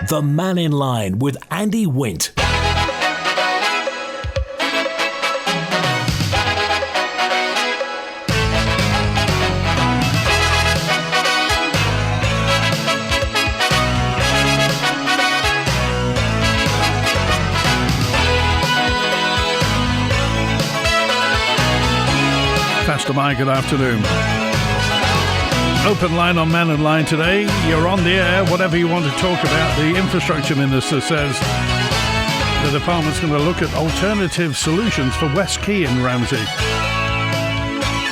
The Mannin Line with Andy Wint. Pastor Mike, good afternoon. Open line on Mannin Line today. You're on the air, whatever you want to talk about. The infrastructure minister says the department's going to look at alternative solutions for West Quay in Ramsey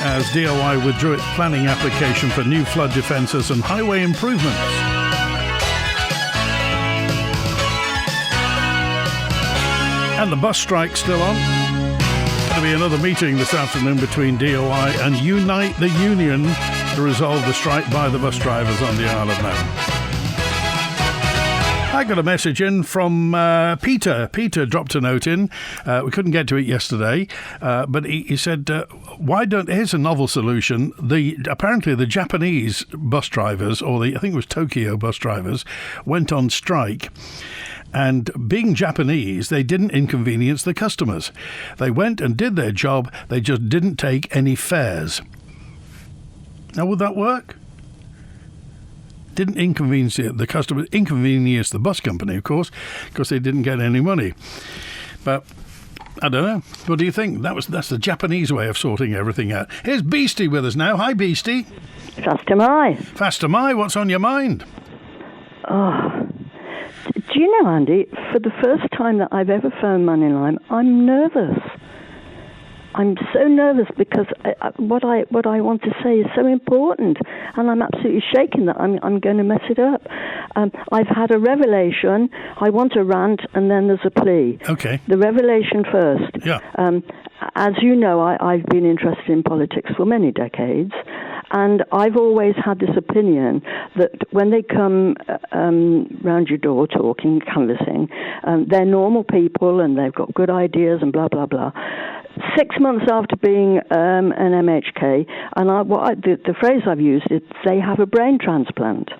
as DOI withdrew its planning application for new flood defences and highway improvements. And the bus strike's still on. Going to be another meeting this afternoon between DOI and Unite the Union to resolve the strike by the bus drivers on the Isle of Man. I got a message in from Peter. Peter dropped a note in. We couldn't get to it yesterday, but he said, here's a novel solution. Apparently the Japanese bus drivers, I think it was Tokyo bus drivers, went on strike. And being Japanese, they didn't inconvenience the customers. They went and did their job. They just didn't take any fares. Now, would that work? Didn't inconvenience the customer, inconvenienced the bus company, of course, because they didn't get any money. But I don't know. What do you think? That's the Japanese way of sorting everything out. Here's Beastie with us now. Hi, Beastie. Faster Mai. Faster Mai, what's on your mind? Oh, do you know, Andy, for the first time that I've ever phoned Mannin Line, I'm nervous. I'm so nervous because what I want to say is so important, and I'm absolutely shaking that I'm going to mess it up. I've had a revelation. I want a rant, and then there's a plea. Okay. The revelation first. Yeah. As you know, I've been interested in politics for many decades, and I've always had this opinion that when they come round your door talking, canvassing, they're normal people and they've got good ideas and blah, blah, blah. 6 months after being an MHK, and the phrase I've used is they have a brain transplant.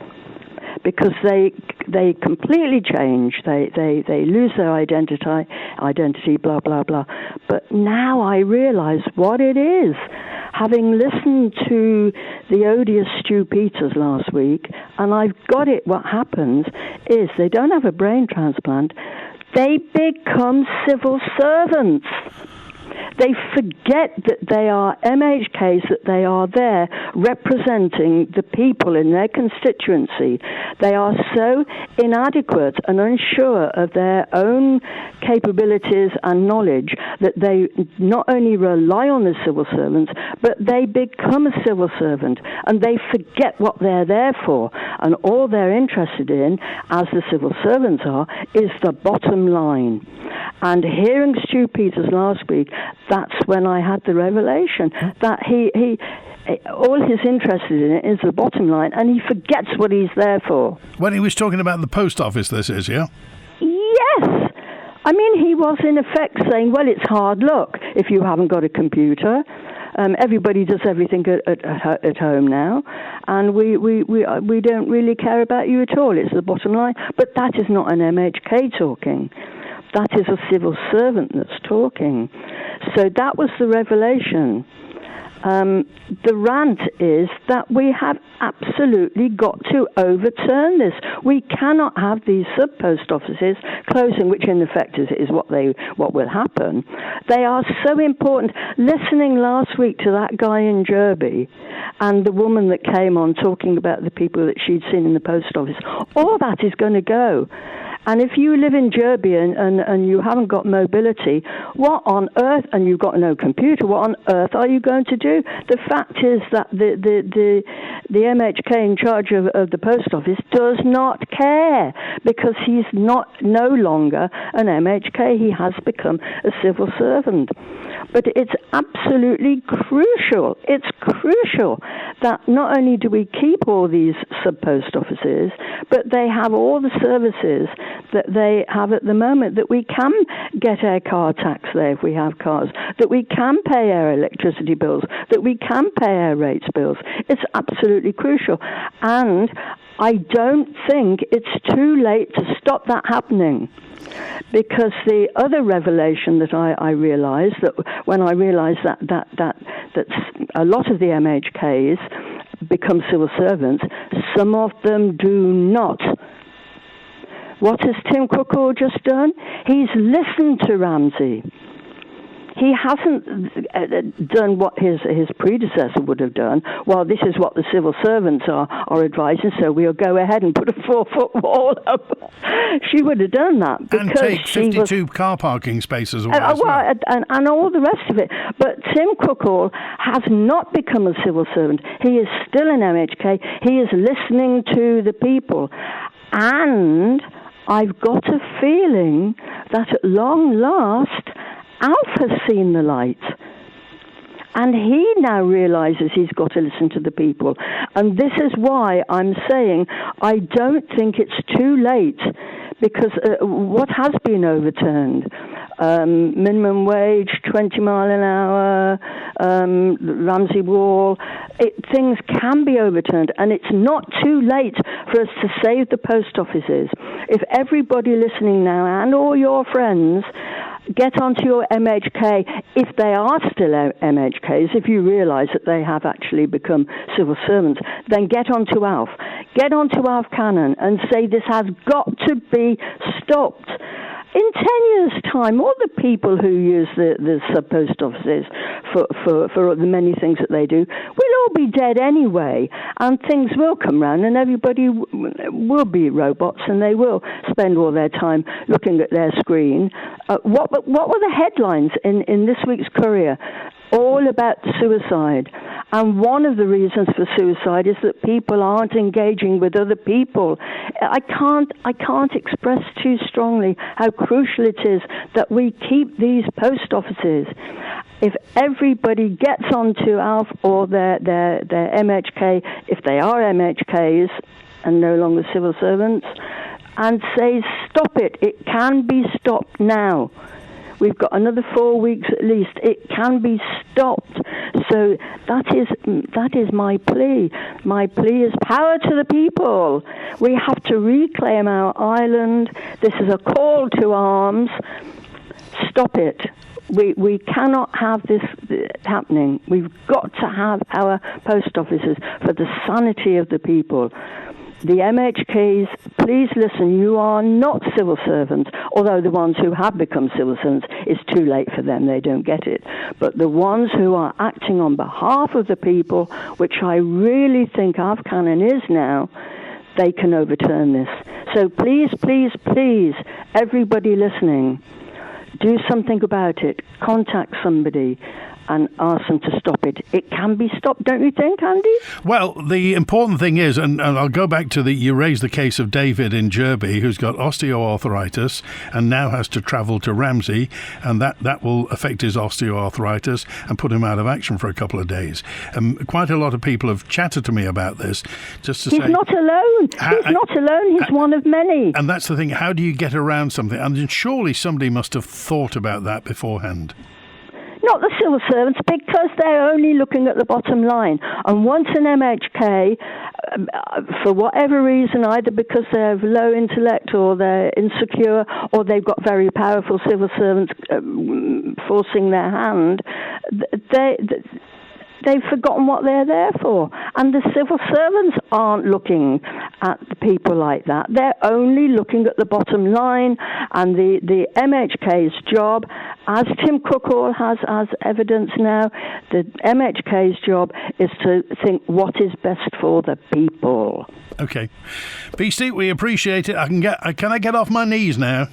Because they completely change, they lose their identity, blah, blah, blah. But now I realise what it is. Having listened to the odious Stu Peters last week, and I've got it, what happens is they don't have a brain transplant, they become civil servants. They forget that they are MHKs, that they are there representing the people in their constituency. They are so inadequate and unsure of their own capabilities and knowledge that they not only rely on the civil servants, but they become a civil servant and they forget what they're there for. And all they're interested in, as the civil servants are, is the bottom line. And hearing Stu Peters last week, that's when I had the revelation that he all he's interested in is the bottom line, and he forgets what he's there for. When he was talking about the post office, this is, yeah? Yes. I mean, he was in effect saying, well, it's hard luck if you haven't got a computer. Everybody does everything at home now, and we don't really care about you at all. It's the bottom line. But that is not an MHK talking. That is a civil servant that's talking. So that was the revelation. The rant is that we have absolutely got to overturn this. We cannot have these sub-post offices closing, which in effect is what will happen. They are so important. Listening last week to that guy in Derby and the woman that came on talking about the people that she'd seen in the post office, all that is going to go. And if you live in Derby and you haven't got mobility, what on earth, and you've got no computer, what on earth are you going to do? The fact is that the MHK in charge of the post office does not care, because he's no longer an MHK. He has become a civil servant. But it's absolutely crucial. It's crucial that not only do we keep all these sub-post offices, but they have all the services that they have at the moment, that we can get our car tax there if we have cars, that we can pay our electricity bills, that we can pay our rates bills. It's absolutely crucial. And I don't think it's too late to stop that happening. Because the other revelation that I realised, that when I realised that a lot of the MHKs become civil servants, some of them do not. What has Tim Cookall just done? He's listened to Ramsey. He hasn't done what his predecessor would have done. Well, this is what the civil servants are advising, so we'll go ahead and put a 4-foot wall up. She would have done that. And take 52 car parking spaces away and all the rest of it. But Tim Cookall has not become a civil servant. He is still an MHK. He is listening to the people. And I've got a feeling that at long last, Alf has seen the light. And he now realises he's got to listen to the people. And this is why I'm saying I don't think it's too late, because what has been overturned, minimum wage, 20 mile an hour, Ramsey Wall, things can be overturned, and it's not too late for us to save the post offices. If everybody listening now and all your friends get onto your MHK, if they are still MHKs, if you realise that they have actually become civil servants, then get onto ALF. Get onto ALF Canon and say this has got to be stopped. In 10 years' time, all the people who use the sub-post offices for the many things that they do will all be dead anyway, and things will come round, and everybody will be robots, and they will spend all their time looking at their screen. What were the headlines in this week's Courier? All about suicide. And one of the reasons for suicide is that people aren't engaging with other people. I can't express too strongly how crucial it is that we keep these post offices. If everybody gets onto ALF or their MHK, if they are MHKs and no longer civil servants, and say, stop it. It can be stopped now. We've got another 4 weeks at least. It can be stopped. So that is my plea. My plea is power to the people. We have to reclaim our island. This is a call to arms. Stop it. We cannot have this happening. We've got to have our post offices for the sanity of the people. The MHKs, please listen, you are not civil servants, although the ones who have become civil servants, it's too late for them, they don't get it. But the ones who are acting on behalf of the people, which I really think ALF Canon is now, they can overturn this. So please, please, please, everybody listening, do something about it. Contact somebody and ask them to stop it. It can be stopped, don't you think, Andy? Well, the important thing is, and I'll go back to you raised the case of David in Derby, who's got osteoarthritis and now has to travel to Ramsey, and that will affect his osteoarthritis and put him out of action for a couple of days. Quite a lot of people have chatted to me about this, just to say... He's not alone. He's not alone. He's one of many. And that's the thing. How do you get around something? And surely somebody must have thought about that beforehand. Not the civil servants, because they're only looking at the bottom line. And once an MHK, for whatever reason, either because they have low intellect or they're insecure or they've got very powerful civil servants forcing their hand, they've forgotten what they're there for. And the civil servants aren't looking at the people like that. They're only looking at the bottom line. And the MHK's job, as Tim Cookall has evidence now, the MHK's job is to think what is best for the people. Okay. PC, we appreciate it. Can I get off my knees now?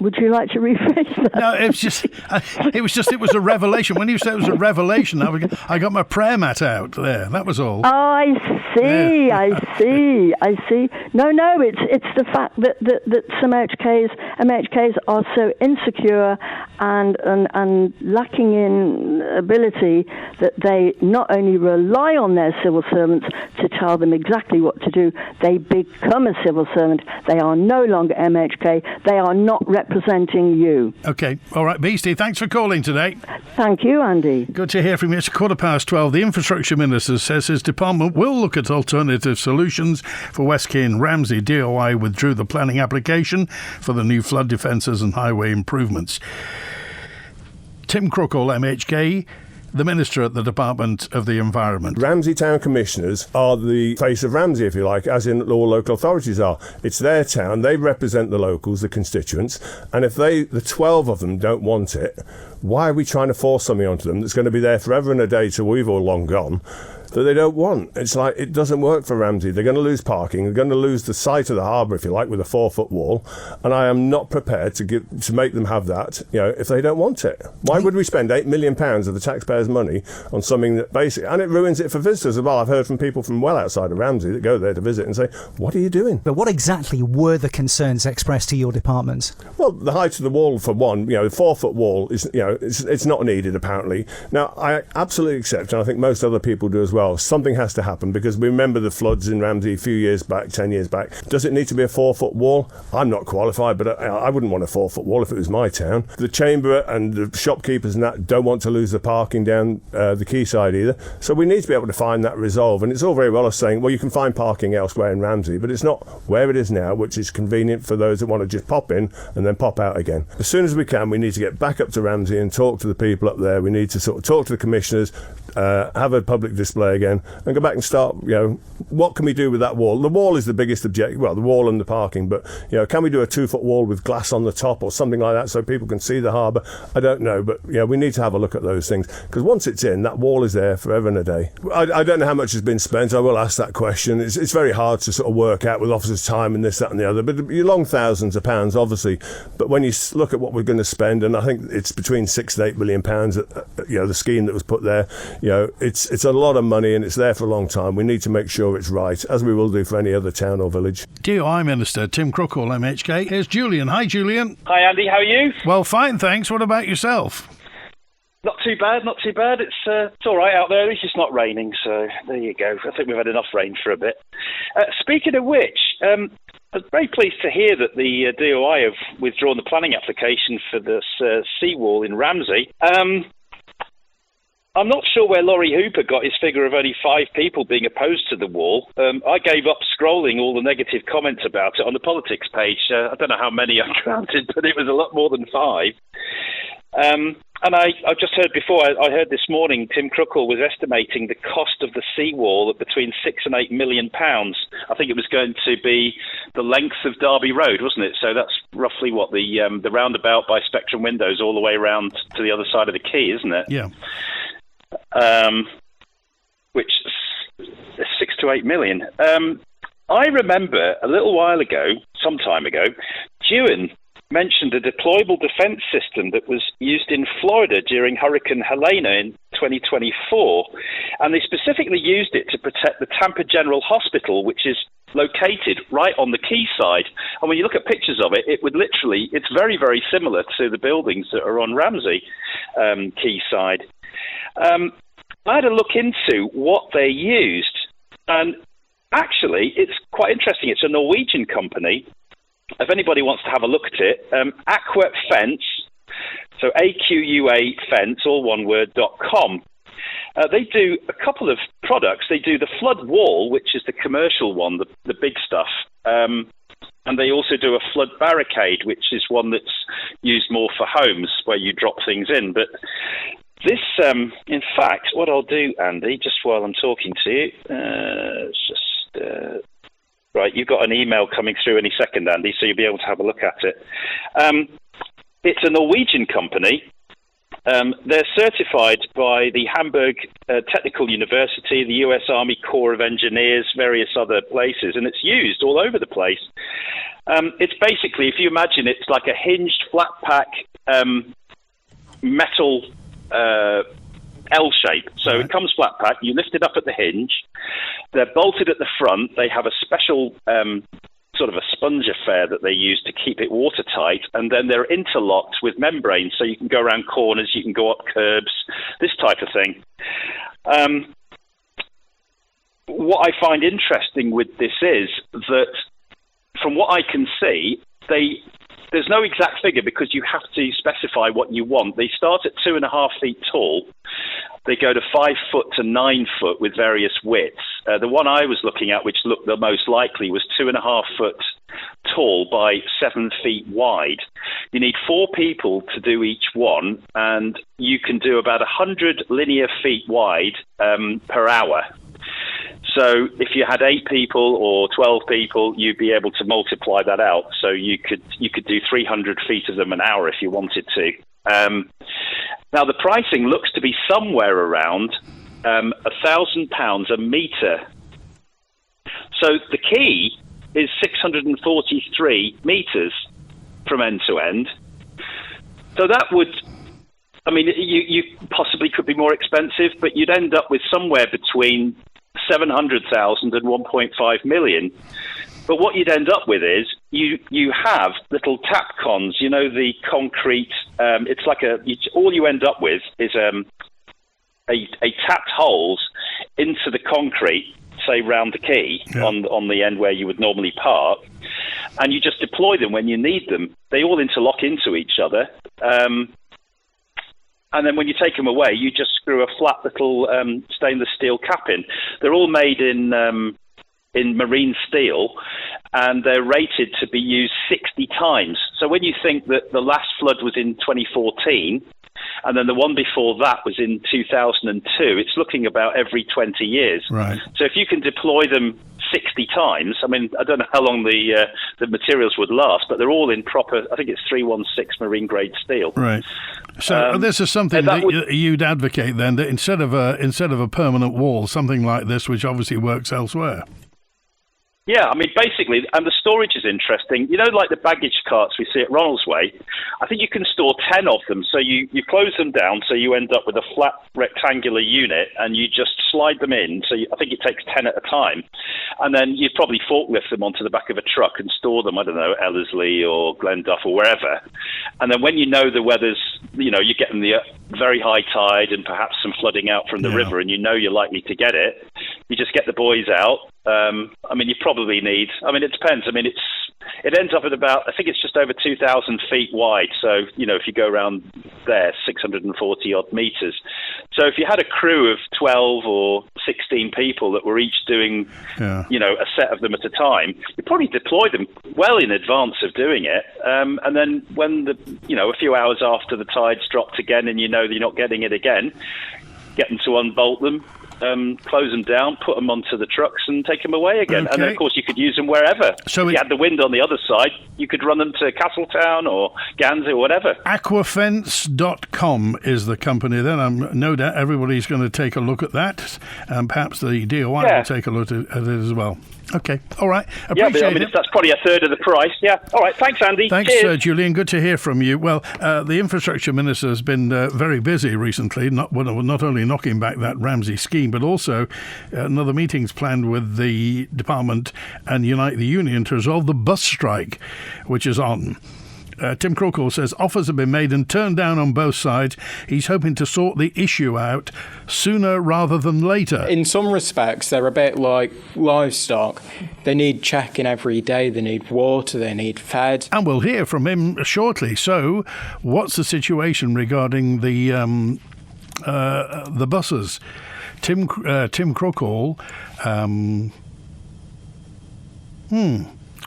Would you like to rephrase that? No, it was a revelation. When you said it was a revelation, I got my prayer mat out there. That was all. Oh, I see. Yeah. I see. No, it's the fact that some MHKs are so insecure and lacking in ability that they not only rely on their civil servants to tell them exactly what to do, they become a civil servant. They are no longer MHK. They are not representing you. OK. All right, Beastie, thanks for calling today. Thank you, Andy. Good to hear from you. It's 12:15. The Infrastructure Minister says his department will look at alternative solutions for West Quay and Ramsey. DOI withdrew the planning application for the new flood defences and highway improvements. Tim Crookall, MHK, the Minister at the Department of the Environment. Ramsey Town Commissioners are the face of Ramsey, if you like, as in all local authorities are. It's their town, they represent the locals, the constituents, and if the 12 of them don't want it, why are we trying to force something onto them that's going to be there forever and a day till we've all long gone, that they don't want? It's like, it doesn't work for Ramsey. They're going to lose parking. They're going to lose the sight of the harbour, if you like, with a 4-foot wall. And I am not prepared to make them have that, if they don't want it. Why would we spend £8 million of the taxpayers' money on something that basically, and it ruins it for visitors as well. I've heard from people from well outside of Ramsey that go there to visit and say, what are you doing? But what exactly were the concerns expressed to your department? Well, the height of the wall, for one, the 4-foot wall is, it's not needed apparently. Now, I absolutely accept, and I think most other people do as well, something has to happen, because we remember the floods in Ramsey a few years back, 10 years back. Does it need to be a 4-foot wall? I'm not qualified, but I wouldn't want a 4-foot wall if it was my town. The chamber and the shopkeepers and that don't want to lose the parking down the quayside either. So we need to be able to find that resolve. And it's all very well us saying, well, you can find parking elsewhere in Ramsey, but it's not where it is now, which is convenient for those that want to just pop in and then pop out again. As soon as we can, we need to get back up to Ramsey and talk to the people up there. We need to sort of talk to the commissioners, have a public display again, and go back and start, what can we do with that wall? The wall is the biggest objective, well, the wall and the parking, but, can we do a 2-foot wall with glass on the top or something like that so people can see the harbour? I don't know, but, we need to have a look at those things, because once it's in, that wall is there forever and a day. I don't know how much has been spent. I will ask that question. It's very hard to sort of work out with officers' time and this, that and the other, but you're long thousands of pounds, obviously, but when you look at what we're going to spend, and I think it's between £6 and £8 million, the scheme that was put there, it's a lot of money and it's there for a long time. We need to make sure it's right, as we will do for any other town or village. DOI Minister Tim Crookall, MHK. Here's Julian. Hi, Julian. Hi, Andy. How are you? Well, fine, thanks. What about yourself? Not too bad, not too bad. It's all right out there. It's just not raining, so there you go. I think we've had enough rain for a bit. Speaking of which, I was very pleased to hear that the DOI have withdrawn the planning application for this seawall in Ramsey. I'm not sure where Laurie Hooper got his figure of only 5 people being opposed to the wall. I gave up scrolling all the negative comments about it on the politics page. I don't know how many I counted, but it was a lot more than 5. And I just heard before, I heard this morning, Tim Crookall was estimating the cost of the seawall at between £6 and £8 million. I think it was going to be the length of Derby Road, wasn't it? So that's roughly what the roundabout by Spectrum Windows all the way around to the other side of the quay, isn't it? Yeah. Which is 6 to 8 million. I remember a little while ago, some time ago, Dewan mentioned a deployable defence system that was used in Florida during Hurricane Helena in 2024, and they specifically used it to protect the Tampa General Hospital, which is located right on the quayside. And when you look at pictures of it, it's very, very similar to the buildings that are on Ramsey quayside. I had a look into what they used, and actually it's quite interesting. It's a Norwegian company. If anybody wants to have a look at it, Aqua Fence, so AQUA Fence, all one word, .com. They do a couple of products. They do the flood wall, which is the commercial one, the big stuff. And they also do a flood barricade, which is one that's used more for homes where you drop things in. But this, in fact, what I'll do, Andy, just while I'm talking to you, right, you've got an email coming through any second, Andy, so you'll be able to have a look at it. It's a Norwegian company. They're certified by the Hamburg Technical University, the US Army Corps of Engineers, various other places, and it's used all over the place. It's basically, if you imagine, it's like a hinged flat pack metal L shape. So It comes flat pack, you lift it up at the hinge, they're bolted at the front, they have a special sort of a sponge affair that they use to keep it watertight, and then they're interlocked with membranes, so you can go around corners, you can go up curbs, this type of thing. What I find interesting with this is that, from what I can see, there's no exact figure because you have to specify what you want. They start at 2.5 feet tall. They go to 5 foot to 9 foot with various widths. The one I was looking at, which looked the most likely, was 2.5 foot tall by 7 feet wide. You need 4 people to do each one, and you can do about 100 linear feet wide per hour. So if you had 8 people or 12 people, you'd be able to multiply that out. So you could do 300 feet of them an hour if you wanted to. Now the pricing looks to be somewhere around £1,000 a metre. So the quay is 643 metres from end to end. So that would, I mean, you possibly could be more expensive, but you'd end up with somewhere between 700,000 and 1.5 million. But what you'd end up with is you have little tap cons, you know, the concrete. It's like all you end up with is a tapped holes into the concrete, say round the quay on the end where you would normally park, and you just deploy them when you need them. They all interlock into each other. And then when you take them away, you just screw a flat little stainless steel cap in. They're all made in marine steel, and they're rated to be used 60 times. So when you think that the last flood was in 2014, and then the one before that was in 2002, it's looking about every 20 years. Right. So if you can deploy them 60 times, I mean, I don't know how long the materials would last, but they're all in proper, I think it's 316 marine grade steel. Right. So this is something that you'd advocate then, that instead of a permanent wall, something like this, which obviously works elsewhere. Yeah, I mean, basically, and the storage is interesting. You know, like the baggage carts we see at Ronaldsway, I think you can store 10 of them. So you close them down, so you end up with a flat rectangular unit, and you just slide them in. So I think it takes 10 at a time. And then you'd probably forklift them onto the back of a truck and store them, I don't know, Ellerslie or Glenduff or wherever. And then when you know the weather's, you know, you're getting the very high tide and perhaps some flooding out from the river, and you know you're likely to get it, you just get the boys out. I mean, you probably need, I mean, it depends. I mean, it ends up at about, I think it's just over 2,000 feet wide. So, you know, if you go around there, 640 odd meters. So if you had a crew of 12 or 16 people that were each doing, you know, a set of them at a time, you probably deploy them well in advance of doing it. And then when a few hours after the tide's dropped again and you know that you're not getting it again, get them to unbolt them, close them down, put them onto the trucks and take them away again. Okay. And then, of course, you could use them wherever. So if you had the wind on the other side, you could run them to Castletown or Guernsey or whatever. Aquafence.com is the company then. No doubt everybody's going to take a look at that, and perhaps the DOI will take a look at it as well. Okay, all right. Appreciate it. That's probably a third of the price. Yeah. All right. Thanks, Andy. Thanks, Julian. Good to hear from you. Well, the infrastructure minister has been very busy recently, not only knocking back that Ramsey scheme, but also another meeting's planned with the department and Unite the Union to resolve the bus strike, which is on. Tim Crookall says offers have been made and turned down on both sides. He's hoping to sort the issue out sooner rather than later. In some respects, they're a bit like livestock. They need checking every day. They need water. They need fed. And we'll hear from him shortly. So, what's the situation regarding the buses? Tim Crookall.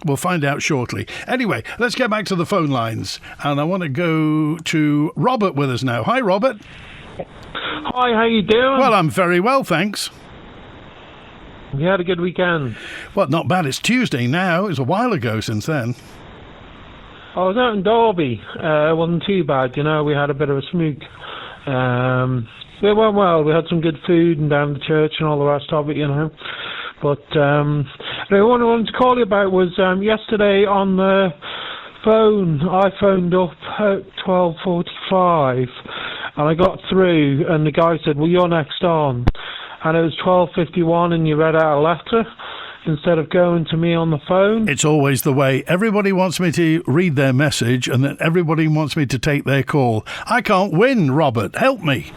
We'll find out shortly. Anyway, let's get back to the phone lines. And I want to go to Robert with us now. Hi, Robert. Hi, how you doing? Well, I'm very well, thanks. You had a good weekend? Well, not bad. It's Tuesday now. It was a while ago since then. I was out in Derby. It wasn't too bad, you know. We had a bit of a smoke. It went well. We had some good food and down the church and all the rest of it, you know. But what I wanted to call you about was yesterday on the phone, I phoned up at 12:45 and I got through and the guy said, well, you're next on. And it was 12:51 and you read out a letter instead of going to me on the phone. It's always the way. Everybody wants me to read their message and then everybody wants me to take their call. I can't win, Robert. Help me.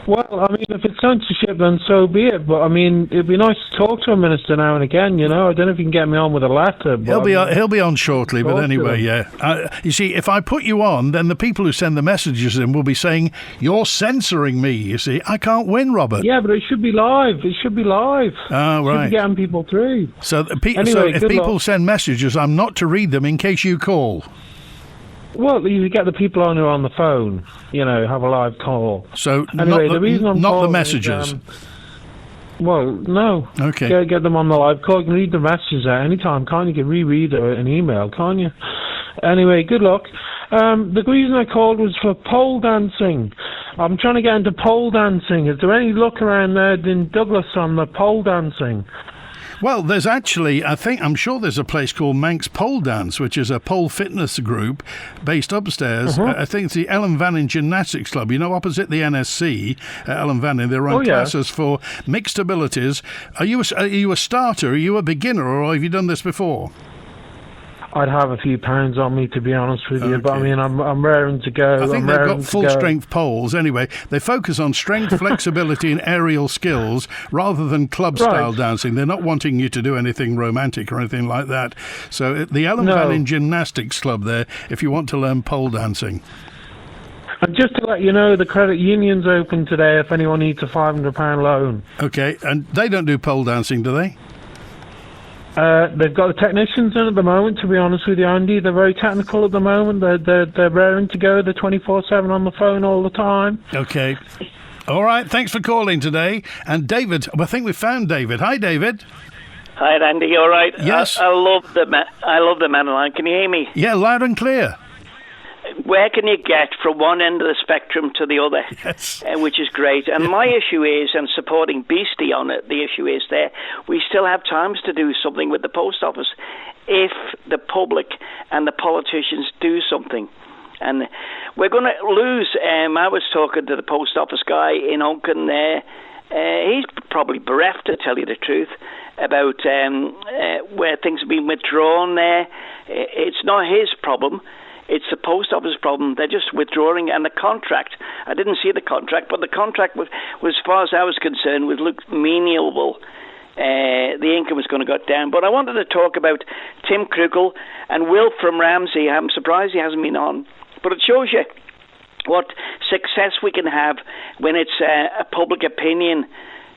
Well, I mean, if it's censorship, then so be it. But I mean, it'd be nice to talk to a minister now and again. I don't know if you can get me on with a letter. But He'll be on shortly. But anyway, yeah. You see, if I put you on, then the people who send the messages in will be saying you're censoring me. You see, I can't win, Robert. Yeah, but it should be live. Oh, right. Should be getting people through. So if people send messages, I'm not to read them in case you call. Well, you get the people on who are on the phone, have a live call. So anyway, the reason I'm not the calling messages. is, well, no. Okay. Get them on the live call. You can read the messages at any time, can't you? You can reread an email, can't you? Anyway, good luck. The reason I called was for pole dancing. I'm trying to get into pole dancing. Is there any luck around there in Douglas on the pole dancing? Well, there's actually, I'm sure there's a place called Manx Pole Dance, which is a pole fitness group based upstairs. I think it's the Ellen Vannin Gymnastics Club, opposite the NSC at Ellen Vannin. They run classes for mixed abilities. Are you a starter? Are you a beginner, or have you done this before? I'd have a few pounds on me, to be honest with you, but I mean, I'm raring to go. I think they've got full-strength poles. Anyway, they focus on strength, flexibility, and aerial skills rather than club-style dancing. They're not wanting you to do anything romantic or anything like that. So the Ellen Vannin Gymnastics Club there, if you want to learn pole dancing. And just to let you know, the credit union's open today if anyone needs a £500 loan. Okay, and they don't do pole dancing, do they? They've got the technicians in at the moment, to be honest with you, Andy. They're very technical at the moment. They're raring to go. They're 24/7 on the phone all the time. Okay. All right, thanks for calling today. And David, I think we found David. Hi, David. Hi, Andy. You all right? Yes. I love the Mannin Line. Can you hear me? Yeah, loud and clear. Where can you get from one end of the spectrum to the other? Yes. Which is great. And my issue is, and supporting Beastie on it, the issue is there, we still have times to do something with the post office if the public and the politicians do something. And we're going to lose. I was talking to the post office guy in Oaken there. He's probably bereft, to tell you the truth, about where things have been withdrawn there. It's not his problem. It's the post office problem. They're just withdrawing. And the contract, I didn't see the contract, but the contract was as far as I was concerned, would look menial. The income was going to go down. But I wanted to talk about Tim Krugel and Will from Ramsey. I'm surprised he hasn't been on. But it shows you what success we can have when it's a public opinion.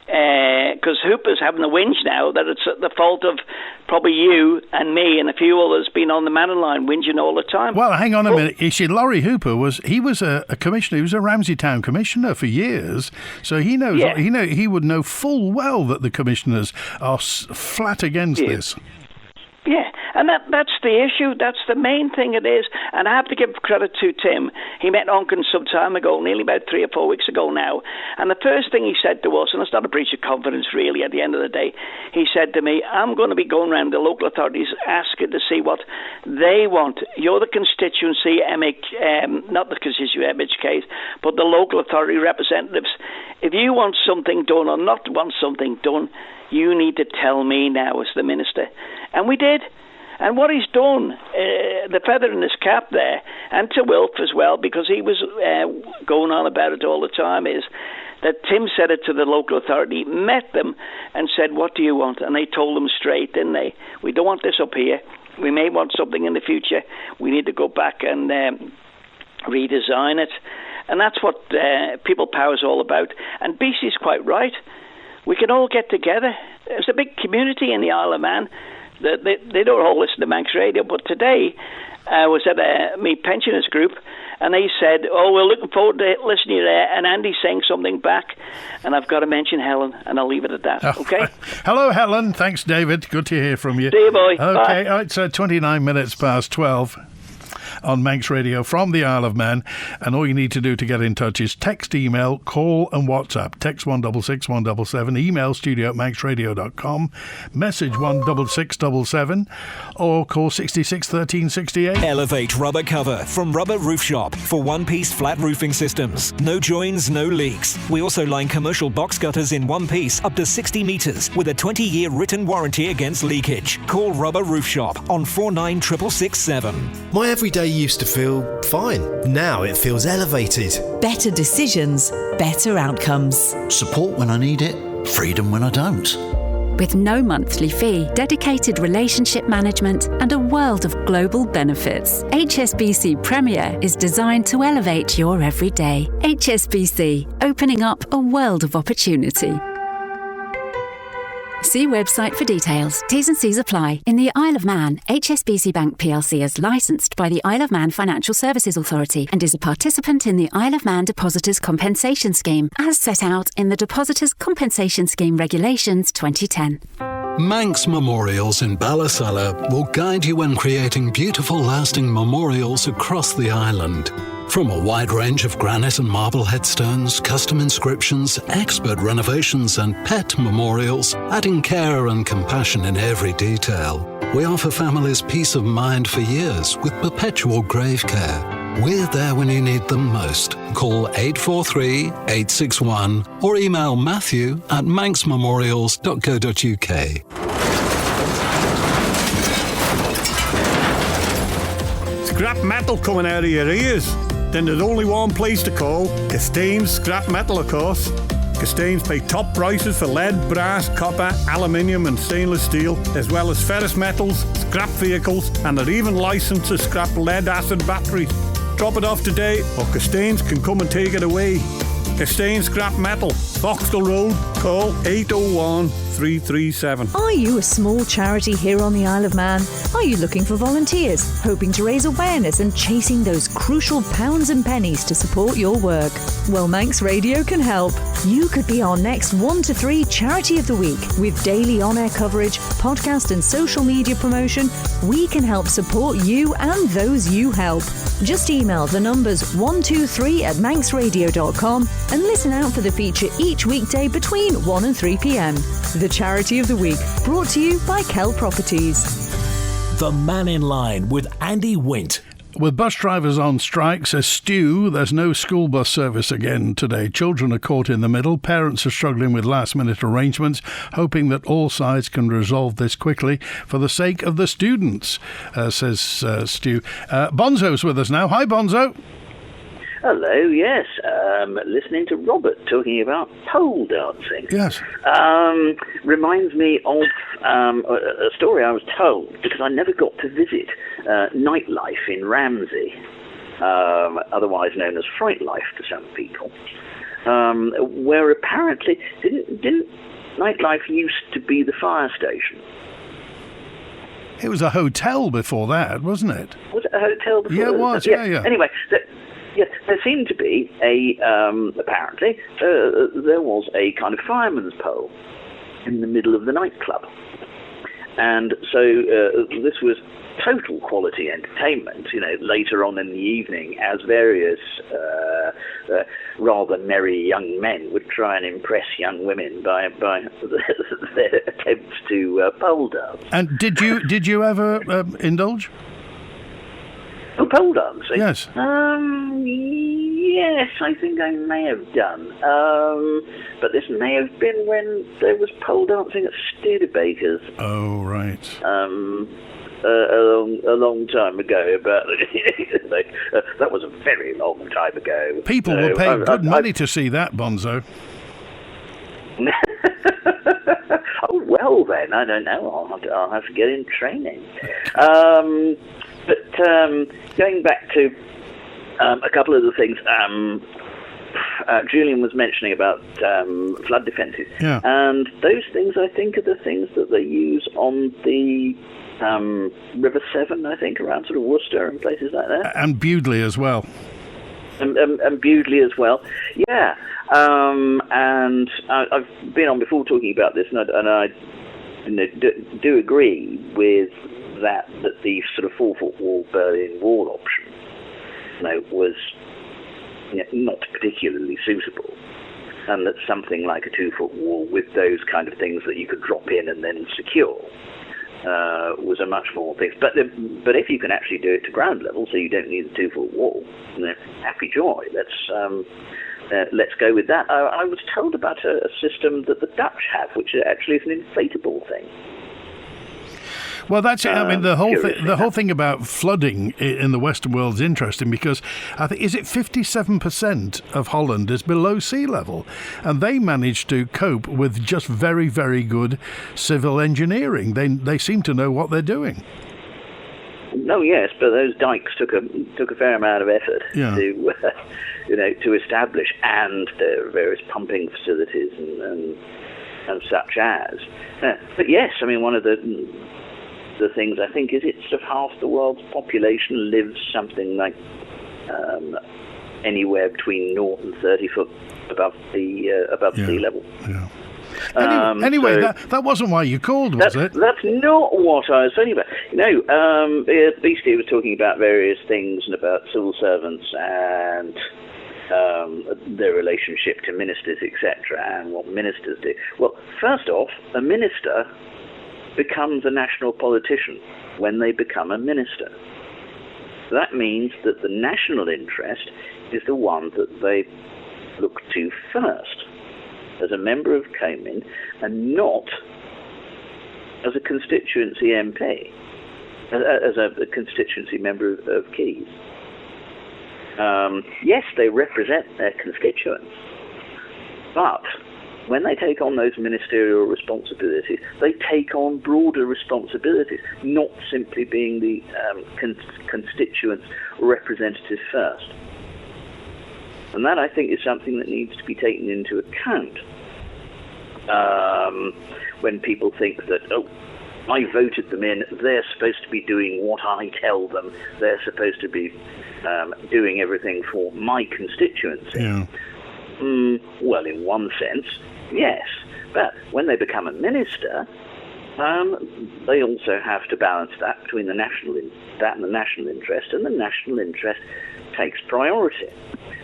Because Hooper's having the whinge now that it's the fault of probably you and me and a few others being on the Mannin Line whinging all the time. Well, hang on a minute. You see, Laurie Hooper was a commissioner. He was a Ramsey Town commissioner for years, so he knows. Yeah. He would know full well that the commissioners are flat against this. Yeah, and that's the issue. That's the main thing it is. And I have to give credit to Tim. He met Onken some time ago, nearly about 3 or 4 weeks ago now. And the first thing he said to us, and it's not a breach of confidence really at the end of the day, he said to me, I'm going to be going around the local authorities asking to see what they want. You're the constituency, not the constituency MHKs, but the local authority representatives. If you want something done or not want something done, you need to tell me now as the minister. And we did. And what he's done, the feather in his cap there, and to Wilf as well, because he was going on about it all the time, is that Tim said it to the local authority, met them and said, what do you want? And they told them straight, didn't they? We don't want this up here. We may want something in the future. We need to go back and redesign it. And that's what people power is all about. And BC's quite right. We can all get together. There's a big community in the Isle of Man. They don't all listen to Manx Radio, but today I was at a me pensioners group, and they said, we're looking forward to listening to you there, and Andy's saying something back, and I've got to mention Helen, and I'll leave it at that, okay? Hello, Helen. Thanks, David. Good to hear from you. See you, boy. Okay, Bye. All right, so 29 minutes past 12. On Manx Radio from the Isle of Man, and all you need to do to get in touch is text, email, call and WhatsApp. Text 166 177, email studio@manxradio.com, message 16677, or call 66 13 68. Elevate rubber cover from Rubber Roof Shop for one-piece flat roofing systems. No joins, no leaks. We also line commercial box gutters in one piece up to 60 metres with a 20-year written warranty against leakage. Call Rubber Roof Shop on 49667. My everyday used to feel fine. Now it feels elevated. Better decisions, better outcomes. Support when I need it, freedom when I don't. With no monthly fee, dedicated relationship management, and a world of global benefits, HSBC Premier is designed to elevate your everyday. HSBC, opening up a world of opportunity. See website for details. T's and C's apply. In the Isle of Man, HSBC Bank plc is licensed by the Isle of Man Financial Services Authority and is a participant in the Isle of Man Depositors Compensation Scheme, as set out in the Depositors Compensation Scheme Regulations 2010. Manx Memorials in Ballasalla will guide you when creating beautiful, lasting memorials across the island. From a wide range of granite and marble headstones, custom inscriptions, expert renovations and pet memorials, adding care and compassion in every detail. We offer families peace of mind for years with perpetual grave care. We're there when you need them most. Call 843 861 or email matthew@manxmemorials.co.uk. Scrap metal coming out of your ears? Then there's only one place to call, Castains Scrap Metal, of course. Castains pay top prices for lead, brass, copper, aluminium and stainless steel, as well as ferrous metals, scrap vehicles, and they're even licensed to scrap lead-acid batteries. Drop it off today, or Castains can come and take it away. Castains Scrap Metal, Foxtel Road, call 801-337. Are you a small charity here on the Isle of Man? Are you looking for volunteers, hoping to raise awareness and chasing those crucial pounds and pennies to support your work? Well, Manx Radio can help. You could be our next 1 to 3 Charity of the Week. With daily on-air coverage, podcast and social media promotion, we can help support you and those you help. Just email the numbers 123@manxradio.com and listen out for the feature each weekday between 1 and 3 p.m. The Charity of the Week, brought to you by Kell Properties. The Mannin Line with Andy Wint. With bus drivers on strike, says Stu, there's no school bus service again today. Children are caught in the middle. Parents are struggling with last-minute arrangements, hoping that all sides can resolve this quickly for the sake of the students, says Stu. Bonzo's with us now. Hi, Bonzo. Hello, yes. Listening to Robert talking about pole dancing. Yes. Reminds me of a story I was told, because I never got to visit nightlife in Ramsey, otherwise known as Fright Life to some people, where apparently didn't nightlife used to be the fire station? It was a hotel before that, wasn't it? Was it a hotel before? Yeah, it was. Yeah. Anyway, yes, there seemed to be apparently, there was a kind of fireman's pole in the middle of the nightclub. And so this was total quality entertainment, later on in the evening, as various rather merry young men would try and impress young women by their attempts to pole dance. And did you ever indulge? Oh, pole dancing? Yes. Yes, I think I may have done. But this may have been when there was pole dancing at Studebaker's. Oh, right. A long time ago, but that was a very long time ago. People were paying good money to see that, Bonzo. Oh, well then, I don't know. I'll have to get in training. But going back to a couple of the things Julian was mentioning about flood defences. Yeah. And those things, I think, are the things that they use on the River Severn, I think, around sort of Worcester and places like that. And Bewdley as well. And Bewdley as well. Yeah. And I've been on before talking about this, and I do agree with that the sort of 4-foot wall Berlin Wall option was not particularly suitable, and that something like a 2-foot wall with those kind of things that you could drop in and then secure was a much more thing. But if you can actually do it to ground level, so you don't need a 2-foot wall, happy joy. Let's go with that. I was told about a system that the Dutch have, which actually is an inflatable thing. Well, that's it. I mean, the whole thing about flooding in the Western world is interesting because I think, is it 57% of Holland is below sea level, and they managed to cope with just very, very good civil engineering. They seem to know what they're doing. No, yes, but those dikes took a fair amount of effort to establish, and there are various pumping facilities and such as. But yes, I mean, one of the things I think is it's sort of half the world's population lives something like anywhere between 0 and 30 foot above sea level. Yeah. Anyway, that wasn't why you called, was it? That's not what I was talking about. Beastie was talking about various things and about civil servants and their relationship to ministers, etc., and what ministers do. Well, first off, a minister becomes a national politician when they become a minister. That means that the national interest is the one that they look to first, as a member of Cayman, and not as a constituency MP, as a constituency member of Keys. Yes, they represent their constituents, but when they take on those ministerial responsibilities, they take on broader responsibilities, not simply being the constituents' representative first. And that, I think, is something that needs to be taken into account when people think that, I voted them in, they're supposed to be doing what I tell them, they're supposed to be doing everything for my constituency. Yeah. Well, in one sense, yes. But when they become a minister, they also have to balance that between the national interest, and the national interest takes priority.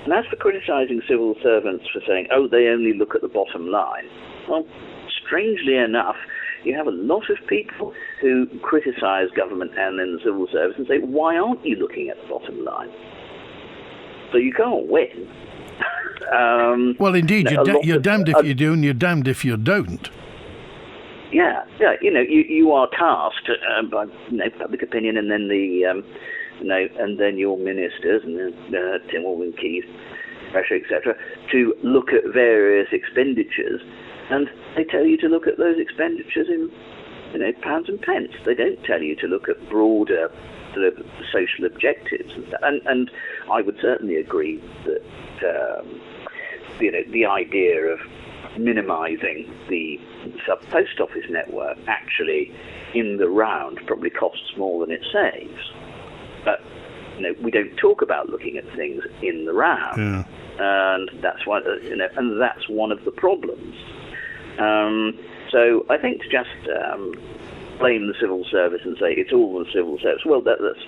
And as for criticising civil servants for saying, they only look at the bottom line, well, strangely enough, you have a lot of people who criticise government and then the civil service and say, why aren't you looking at the bottom line? So you can't win. Well, indeed, you're damned if you do and you're damned if you don't. Yeah. You are tasked by public opinion, and then and then your ministers and Tim Alvin Keys, pressure, etc., to look at various expenditures, and they tell you to look at those expenditures in pounds and pence. They don't tell you to look at broader sort of social objectives and stuff. And I would certainly agree that the idea of minimising the sub-post office network actually, in the round, probably costs more than it saves. But we don't talk about looking at things in the round, and that's why and that's one of the problems. So I think to just blame the civil service and say it's all the civil service, well, that's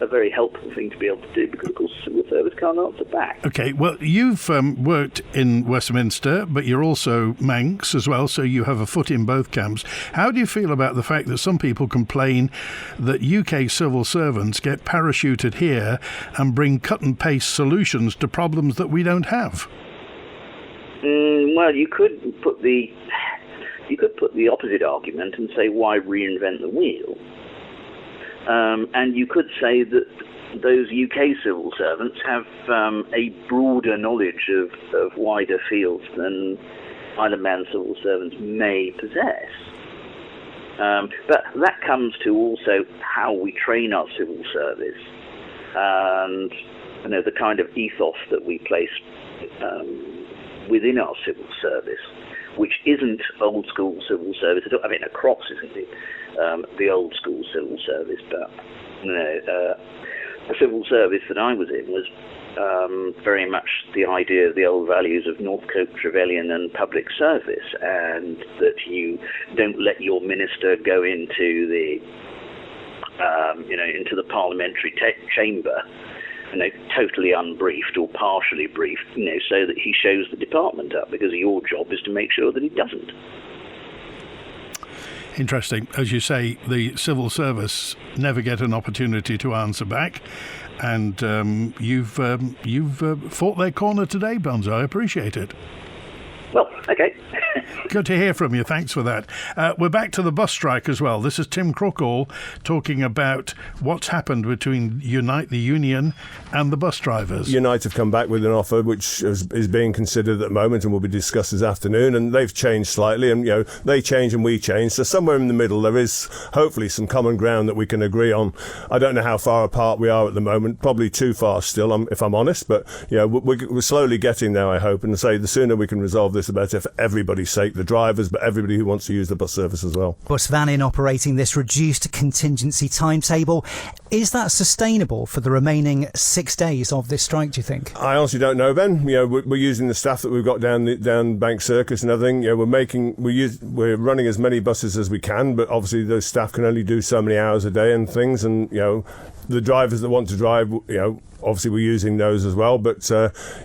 a very helpful thing to be able to do, because of course the civil service can't answer back. Okay, well, you've worked in Westminster, but you're also Manx as well, so you have a foot in both camps. How do you feel about the fact that some people complain that UK civil servants get parachuted here and bring cut and paste solutions to problems that we don't have? Well, you could put the opposite argument and say, why reinvent the wheel? And you could say that those UK civil servants have a broader knowledge of wider fields than Isle of Man civil servants may possess. But that comes to also how we train our civil service, and the kind of ethos that we place within our civil service, which isn't old school civil service at all. I mean, a cross isn't the old school civil service, but the civil service that I was in was very much the idea of the old values of Northcote, Trevelyan and public service, and that you don't let your minister go into the into the parliamentary chamber totally unbriefed or partially briefed, so that he shows the department up, because your job is to make sure that he doesn't. Interesting. As you say, the civil service never get an opportunity to answer back, and you've fought their corner today, Bonzo. I appreciate it. Well, Okay. Good to hear from you. Thanks for that. We're back to the bus strike as well. This is Tim Crookall talking about what's happened between Unite, the union, and the bus drivers. Unite have come back with an offer which is being considered at the moment and will be discussed this afternoon, and they've changed slightly, and they change and we change. So somewhere in the middle there is hopefully some common ground that we can agree on. I don't know how far apart we are at the moment. Probably too far still, if I'm honest. But we're slowly getting there, I hope. And say the sooner we can resolve this, the better for everybody's sake, the drivers, but everybody who wants to use the bus service as well. Bus Mannin operating this reduced contingency timetable. Is that sustainable for the remaining 6 days of this strike, do you think? I honestly don't know, Ben. We're using the staff that we've got down Bank Circus and everything. We're running as many buses as we can, but obviously those staff can only do so many hours a day and things, and the drivers that want to drive, obviously we're using those as well, but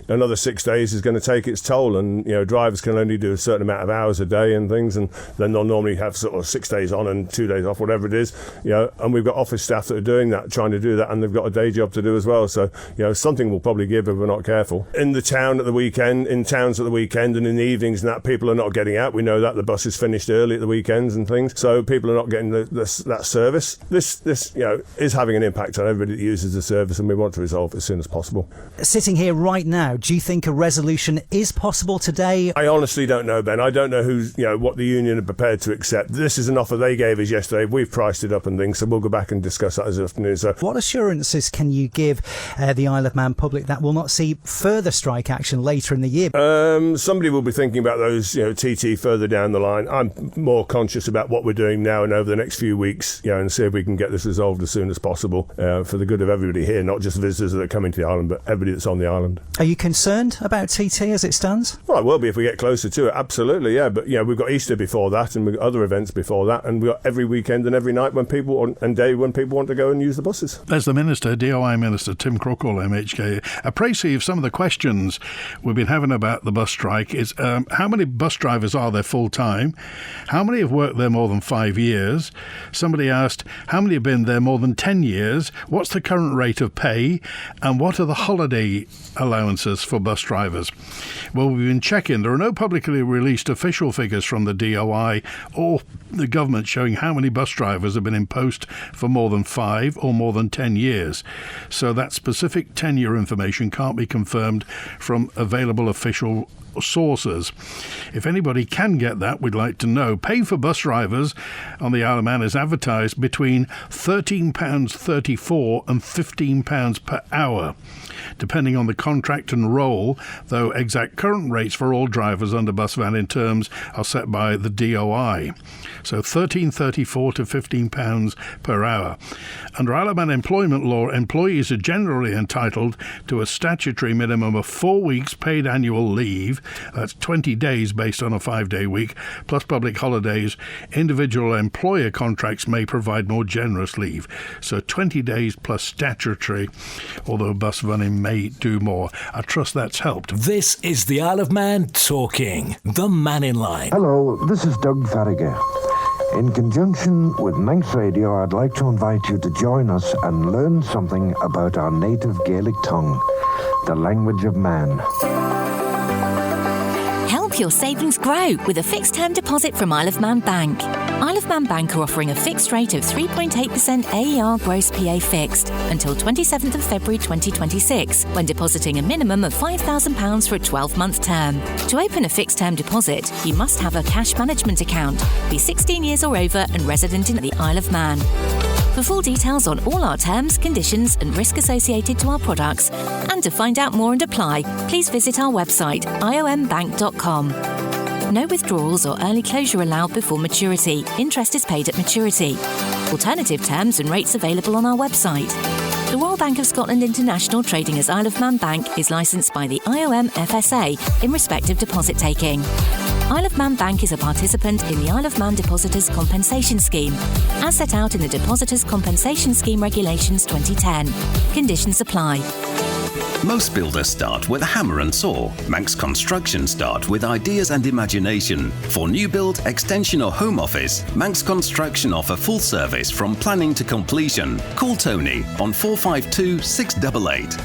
another 6 days is going to take its toll, and drivers can only do a certain amount of hours a day and things, and then they'll normally have sort of 6 days on and 2 days off, whatever it is, and we've got office staff that are doing that, trying to do that, and they've got a day job to do as well, so something will probably give if we're not careful. In the town at the weekend, in towns at the weekend and in the evenings and that, people are not getting out. We know that the bus is finished early at the weekends and things, so people are not getting that service. This is having an impact on everybody that uses the service, and we want to resolve as soon as possible. Sitting here right now, do you think a resolution is possible today? I honestly don't know, Ben. I don't know what the union are prepared to accept. This is an offer they gave us yesterday. We've priced it up and things, so we'll go back and discuss that this afternoon. So, what assurances can you give the Isle of Man public that will not see further strike action later in the year? Somebody will be thinking about those, TT further down the line. I'm more conscious about what we're doing now and over the next few weeks, and see if we can get this resolved as soon as possible for the good of everybody here, not just visitors that are coming to the island, but everybody that's on the island. Are you concerned about TT as it stands? Well, I will be if we get closer to it, absolutely, yeah. But we've got Easter before that, and we've got other events before that, and we've got every weekend and every night when people want to go and use the buses. There's the Minister, DOI Minister Tim Crookall, MHK. A précis of some of the questions we've been having about the bus strike is how many bus drivers are there full time? How many have worked there more than 5 years? Somebody asked how many have been there more than 10 years? What's the current rate of pay? And what are the holiday allowances for bus drivers? Well, we've been checking. There are no publicly released official figures from the DOI or the government showing how many bus drivers have been in post for more than 5 or more than 10 years. So that specific tenure information can't be confirmed from available official sources. If anybody can get that, we'd like to know. Pay for bus drivers on the Isle of Man is advertised between £13.34 and £15 per hour, depending on the contract and role, though exact current rates for all drivers under Bus Mannin terms are set by the DOI. So £13.34 to £15 per hour. Under Isle of Man employment law, employees are generally entitled to a statutory minimum of 4 weeks paid annual leave. That's 20 days based on a 5-day week, plus public holidays. Individual employer contracts may provide more generous leave. So 20 days plus statutory, although Bus Mannin may do more. I trust that's helped. This is the Isle of Man talking, the Mannin Line. Hello, this is Doug Farragher. In conjunction with Manx Radio, I'd like to invite you to join us and learn something about our native Gaelic tongue, the language of man. Help your savings grow with a fixed-term deposit from Isle of Man Bank. Isle of Man Bank are offering a fixed rate of 3.8% AER gross PA fixed until 27th of February 2026 when depositing a minimum of £5,000 for a 12-month term. To open a fixed-term deposit, you must have a cash management account, be 16 years or over and resident in the Isle of Man. For full details on all our terms, conditions and risk associated to our products, and to find out more and apply, please visit our website, iombank.com. No withdrawals or early closure allowed before maturity. Interest is paid at maturity. Alternative terms and rates available on our website. The Royal Bank of Scotland International trading as Isle of Man Bank is licensed by the IOM FSA in respect of deposit taking. Isle of Man Bank is a participant in the Isle of Man Depositors Compensation Scheme, as set out in the Depositors Compensation Scheme Regulations 2010. Conditions apply. Most builders start with a hammer and saw. Manx Construction start with ideas and imagination. For new build, extension or home office, Manx Construction offer full service from planning to completion. Call Tony on 452 688.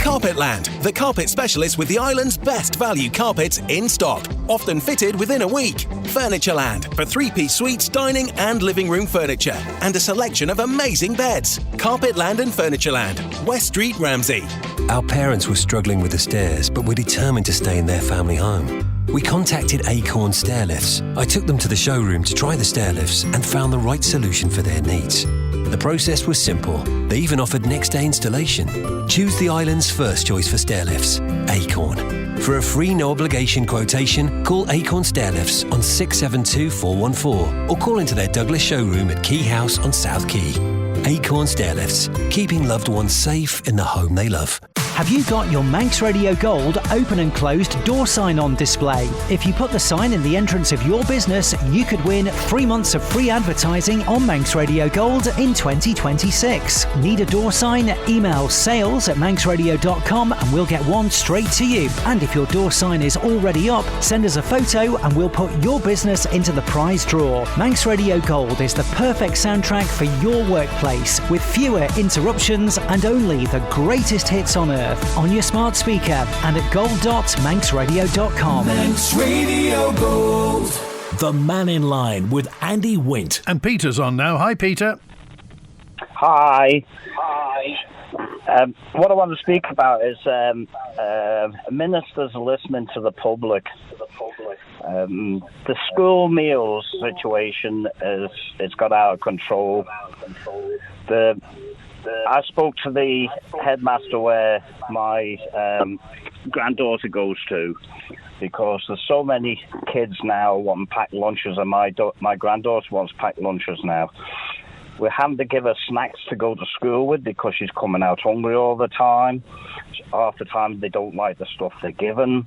Carpetland, the carpet specialist with the island's best value carpets in stock, often fitted within a week. Furnitureland for 3-piece suites, dining and living room furniture, and a selection of amazing beds. Carpetland and Furnitureland, West Street, Ramsey. Our parents were struggling with the stairs, but were determined to stay in their family home. We contacted Acorn Stairlifts. I took them to the showroom to try the stairlifts and found the right solution for their needs. The process was simple. They even offered next-day installation. Choose the island's first choice for stairlifts, Acorn. For a free no-obligation quotation, call Acorn Stairlifts on 672 414 or call into their Douglas showroom at Key House on South Quay. Acorn Stairlifts, keeping loved ones safe in the home they love. Have you got your Manx Radio Gold open and closed door sign on display? If you put the sign in the entrance of your business, you could win 3 months of free advertising on Manx Radio Gold in 2026. Need a door sign? Email sales@manxradio.com and we'll get one straight to you. And if your door sign is already up, send us a photo and we'll put your business into the prize draw. Manx Radio Gold is the perfect soundtrack for your workplace, with fewer interruptions and only the greatest hits on earth. On your smart speaker and at gold.manxradio.com. Manx Radio Gold. The Mannin Line with Andy Wint. And Peter's on now. Hi, Peter. Hi. What I want to speak about is ministers listening to the public. The school meals situation it's got out of control. I spoke to the headmaster where my granddaughter goes to, because there's so many kids now wanting packed lunches, and my granddaughter wants packed lunches now. We're having to give her snacks to go to school with because she's coming out hungry all the time. Half the time they don't like the stuff they're given.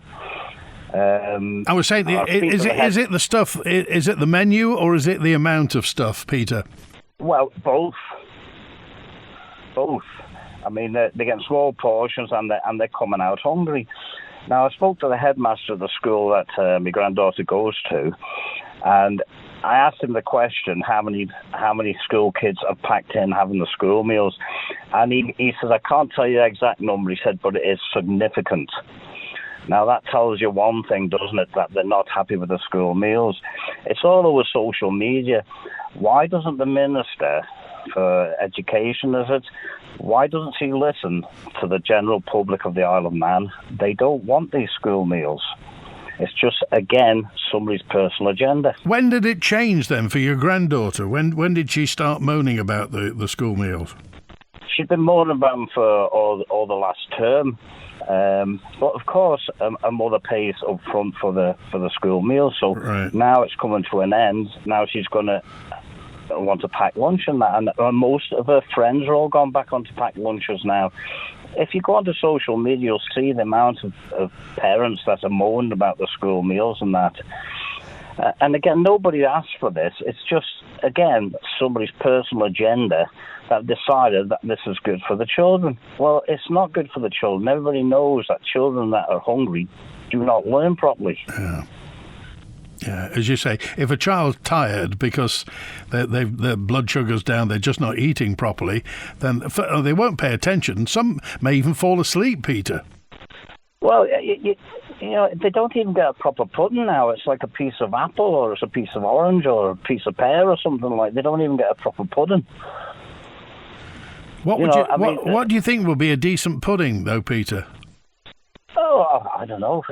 I was saying, is it the stuff? Is it the menu or is it the amount of stuff, Peter? Well, both. I mean, they're getting small portions and they're coming out hungry. Now, I spoke to the headmaster of the school that my granddaughter goes to, and I asked him the question, how many school kids are packed in having the school meals? And he says, I can't tell you the exact number, he said, but it is significant. Now, that tells you one thing, doesn't it, that they're not happy with the school meals. It's all over social media. Why doesn't the Minister for Education, why doesn't he listen to the general public of the Isle of Man? They don't want these school meals. It's just, again, somebody's personal agenda. When did it change then for your granddaughter? When did she start moaning about the school meals? She'd been moaning about them for all the last term. But of course, a mother pays up front for the school meals. So now it's coming to an end. Now she's going to want to pack lunch and that. And most of her friends are all gone back onto packed lunches now. If you go onto social media, you'll see the amount of parents that are moaning about the school meals and that. And again, nobody asked for this. It's just, again, somebody's personal agenda that decided that this is good for the children. Well, it's not good for the children. Everybody knows that children that are hungry do not learn properly. Yeah, as you say, if a child's tired because their blood sugar's down, they're just not eating properly, then they won't pay attention. Some may even fall asleep, Peter. Well, you know, they don't even get a proper pudding now. It's like a piece of apple or it's a piece of orange or a piece of pear or something like that. They don't even get a proper pudding. What do you think will be a decent pudding, though, Peter? Oh, I don't know.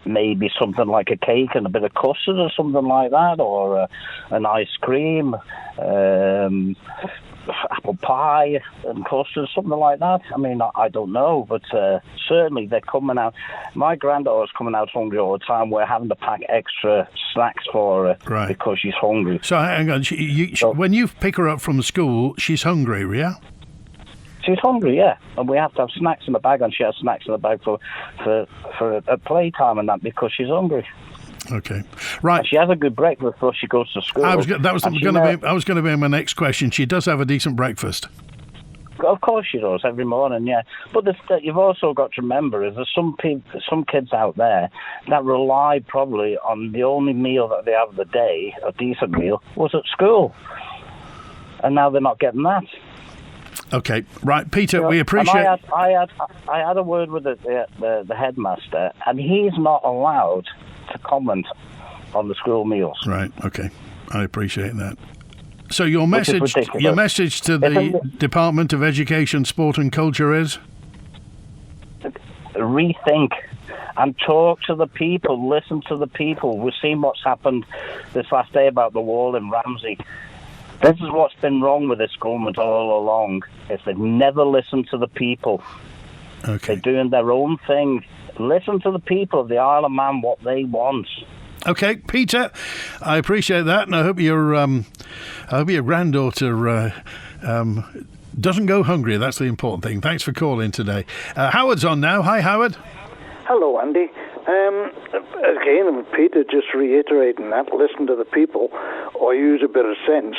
Maybe something like a cake and a bit of custard or something like that, or an ice cream, apple pie and custard, something like that. I mean, I don't know, but certainly they're coming out. My granddaughter's coming out hungry all the time. We're having to pack extra snacks for her because she's hungry. So hang on, when you pick her up from school, she's hungry, yeah? She's hungry, yeah, and we have to have snacks in the bag, and she has snacks in the bag for a playtime and that because she's hungry. Okay, right. And she has a good breakfast before she goes to school. I was going to be my next question. She does have a decent breakfast. Of course she does every morning, yeah. But you've also got to remember is there's some kids out there that rely probably on the only meal that they have of the day, a decent meal, was at school, and now they're not getting that. Okay, right, Peter, we appreciate... I had a word with the headmaster, and he's not allowed to comment on the school meals. Right, okay. I appreciate that. So your message to the Department of Education, Sport and Culture is? Rethink and talk to the people, listen to the people. We've seen what's happened this last day about the wall in Ramsey. This is what's been wrong with this government all along, is they've never listened to the people. Okay. They're doing their own thing. Listen to the people of the Isle of Man, what they want. Okay, Peter, I appreciate that, and I hope your granddaughter doesn't go hungry. That's the important thing. Thanks for calling today. Howard's on now. Hi, Howard. Hello, Andy. Again, Peter just reiterating that, listen to the people or use a bit of sense.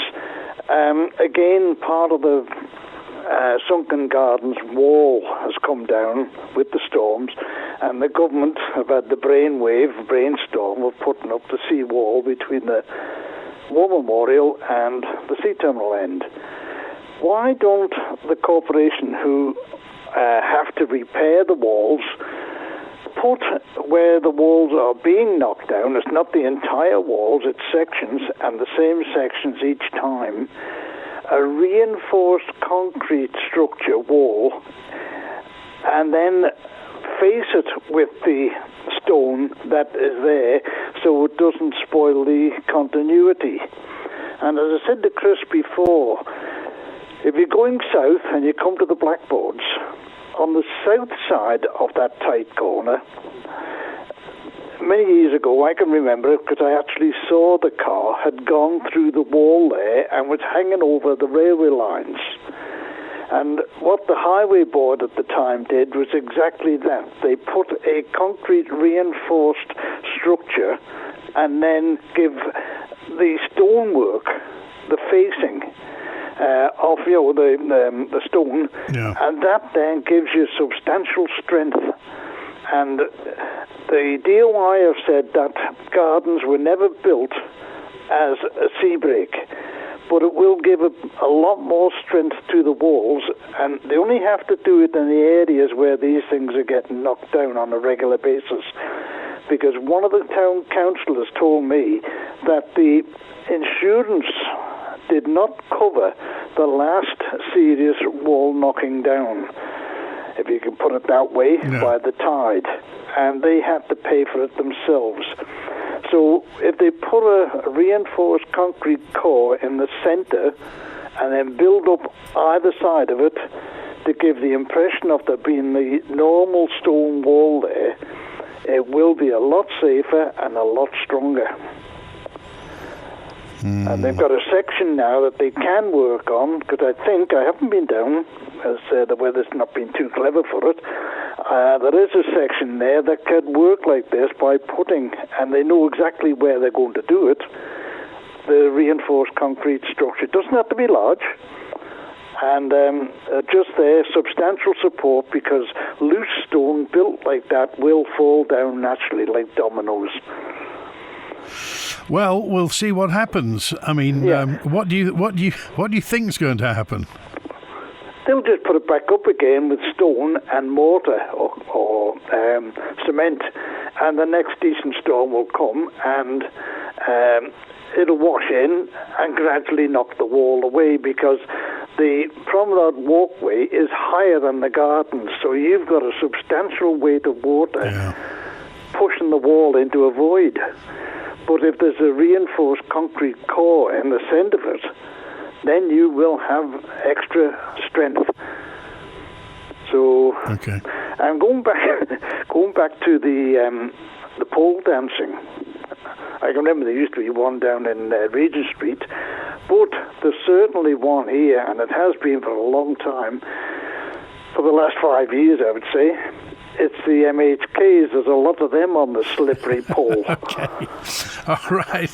Again, part of the Sunken Gardens wall has come down with the storms, and the government have had the brainstorm of putting up the sea wall between the War Memorial and the sea terminal end. Why don't the corporation who have to repair the walls put where the walls are being knocked down, it's not the entire walls, it's sections, and the same sections each time, a reinforced concrete structure wall, and then face it with the stone that is there so it doesn't spoil the continuity. And as I said to Chris before, if you're going south and you come to the blackboards, on the south side of that tight corner, many years ago, I can remember it because I actually saw the car had gone through the wall there and was hanging over the railway lines. And what the highway board at the time did was exactly that. They put a concrete reinforced structure and then give the stonework, the facing of the stone, and that then gives you substantial strength. And the DOI have said that gardens were never built as a sea break, but it will give a lot more strength to the walls, and they only have to do it in the areas where these things are getting knocked down on a regular basis. Because one of the town councillors told me that the insurance did not cover the last serious wall knocking down, if you can put it that way, by the tide, and they had to pay for it themselves. So if they put a reinforced concrete core in the centre and then build up either side of it to give the impression of there being the normal stone wall there, it will be a lot safer and a lot stronger. And they've got a section now that they can work on, because I haven't been down, as the weather's not been too clever for it. There is a section there that could work like this by putting, and they know exactly where they're going to do it, the reinforced concrete structure. It doesn't have to be large, and just there, substantial support, because loose stone built like that will fall down naturally like dominoes. Well, we'll see what happens. I mean, what do you think is going to happen? They'll just put it back up again with stone and mortar or cement, and the next decent storm will come, and it'll wash in and gradually knock the wall away, because the promenade walkway is higher than the gardens, so you've got a substantial weight of water pushing the wall into a void. But if there's a reinforced concrete core in the centre of it, then you will have extra strength. So, and going back to the pole dancing, I can remember there used to be one down in Regent Street, but there's certainly one here, and it has been for a long time, for the last 5 years, I would say. It's the MHKs. There's a lot of them on the slippery pole. Okay. All right.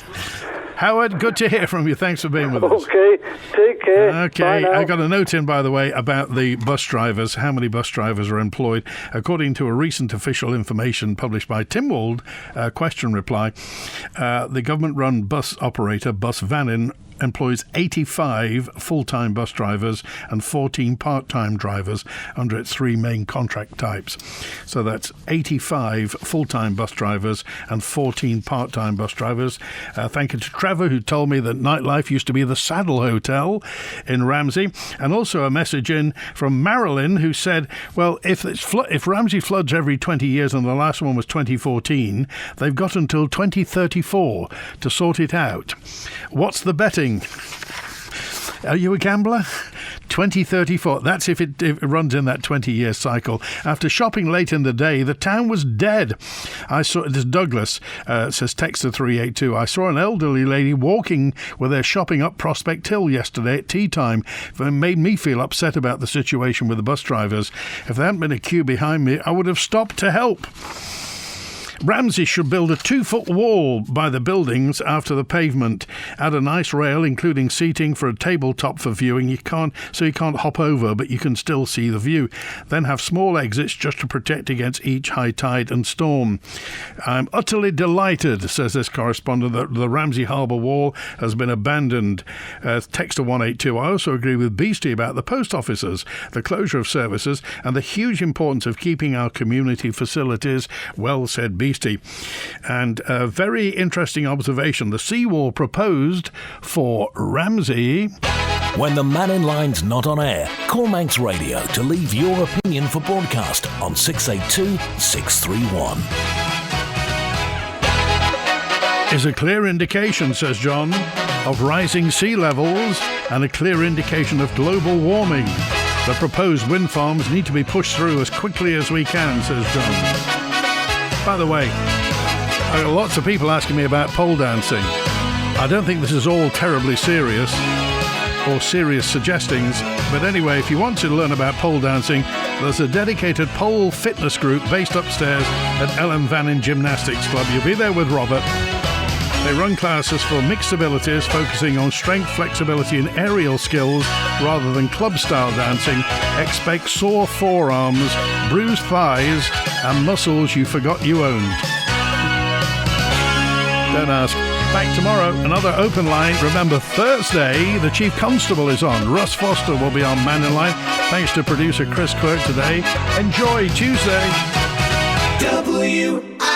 Howard, good to hear from you. Thanks for being with us. Okay. Take care. Okay. Bye now. I got a note in, by the way, about the bus drivers, how many bus drivers are employed. According to a recent official information published by Tynwald, question reply, the government-run bus operator, Mannin employs 85 full-time bus drivers and 14 part-time drivers under its 3 main contract types. So that's 85 full-time bus drivers and 14 part-time bus drivers. Thank you to Trevor, who told me that nightlife used to be the Saddle Hotel in Ramsey. And also a message in from Marilyn, who said, well, if Ramsey floods every 20 years and the last one was 2014, they've got until 2034 to sort it out. What's the betting? Are you a gambler? 2034. That's if it runs in that 20-year cycle. After shopping late in the day, the town was dead. I saw, this Douglas says, text to 382, I saw an elderly lady walking with her shopping up Prospect Hill yesterday at tea time. It made me feel upset about the situation with the bus drivers. If there hadn't been a queue behind me, I would have stopped to help. Ramsey should build a 2-foot wall by the buildings after the pavement. Add a nice rail, including seating for a tabletop for viewing. You can't hop over, but you can still see the view. Then have small exits just to protect against each high tide and storm. I'm utterly delighted, says this correspondent, that the Ramsey Harbour Wall has been abandoned. Text to 182. I also agree with Beastie about the post offices, the closure of services, and the huge importance of keeping our community facilities. Well said, Beastie. And a very interesting observation. The seawall proposed for Ramsey. When the Mannin Line's not on air, call Manx Radio to leave your opinion for broadcast on 682 631. Is a clear indication, says John, of rising sea levels and a clear indication of global warming. The proposed wind farms need to be pushed through as quickly as we can, says John. By the way, I got lots of people asking me about pole dancing. I don't think this is all terribly serious or serious suggestings, but anyway, if you want to learn about pole dancing, there's a dedicated pole fitness group based upstairs at Ellen Vannin Gymnastics Club. You'll be there with Robert. They run classes for mixed abilities, focusing on strength, flexibility and aerial skills rather than club-style dancing. Expect sore forearms, bruised thighs and muscles you forgot you owned. Don't ask. Back tomorrow, another open line. Remember, Thursday, the Chief Constable is on. Russ Foster will be on Mannin Line. Thanks to producer Chris Quirk today. Enjoy Tuesday. WINT